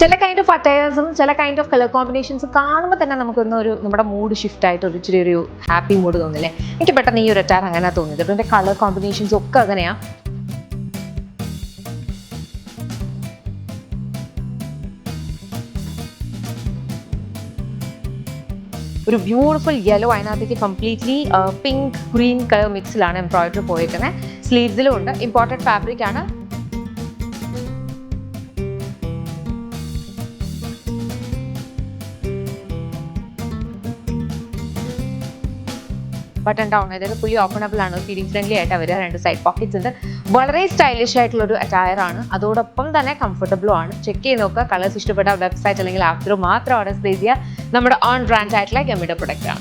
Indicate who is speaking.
Speaker 1: ചില kind of അറ്റയേഴ്സും ചില kind of colour കോമ്പിനേഷൻസും കാണുമ്പോൾ തന്നെ നമുക്കൊന്നൊരു നമ്മുടെ മൂഡ് ഷിഫ്റ്റ് ആയിട്ട് ഒരു ഇച്ചിരി ഒരു ഹാപ്പി മൂഡ് തോന്നില്ലേ? എനിക്ക് പെട്ടെന്ന് ഈ ഒരു അറ്റയർ അങ്ങനെ തോന്നിയത്. ഇതിൻ്റെ കളർ കോമ്പിനേഷൻസും ഒക്കെ അങ്ങനെയാണ്. ഒരു ബ്യൂട്ടിഫുൾ യെല്ലോ, അതിനകത്തേക്ക് കംപ്ലീറ്റ്ലി പിങ്ക് ഗ്രീൻ കളർ മിക്സിലാണ് എംബ്രോയിഡറി പോയിരിക്കുന്നത്. സ്ലീവ്സിലും ഉണ്ട്. ഇമ്പോർട്ടൻറ്റ് ഫാബ്രിക് ആണ്. ബട്ടൺ ഡൗൺ, അതായത് ഫുള്ളി ഓപ്പണബിൾ ആണ്. ഫീഡിംഗ് ഫ്രണ്ട്ലി ആയിട്ട് വരിക. 2 സൈഡ് പോക്കറ്റ്സ് ഉണ്ട്. വളരെ സ്റ്റൈലിഷ് ആയിട്ടുള്ള ഒരു അറ്റയർ ആണ്. അതോടൊപ്പം തന്നെ കംഫർട്ടബിളും ആണ്. ചെക്ക് ചെയ്ത് നോക്കുക. കളേഴ്സ് ഇഷ്ടപ്പെട്ട വെബ്സൈറ്റ് അല്ലെങ്കിൽ ആപ്പ് ത്രൂ മാത്രം ഓർഡർ പ്ലേസ് ചെയ്യുക. നമ്മുടെ ഓൺ ബ്രാൻഡ് ആയിട്ടുള്ള ഗമ്മിയുടെ പ്രൊഡക്റ്റ് ആണ്.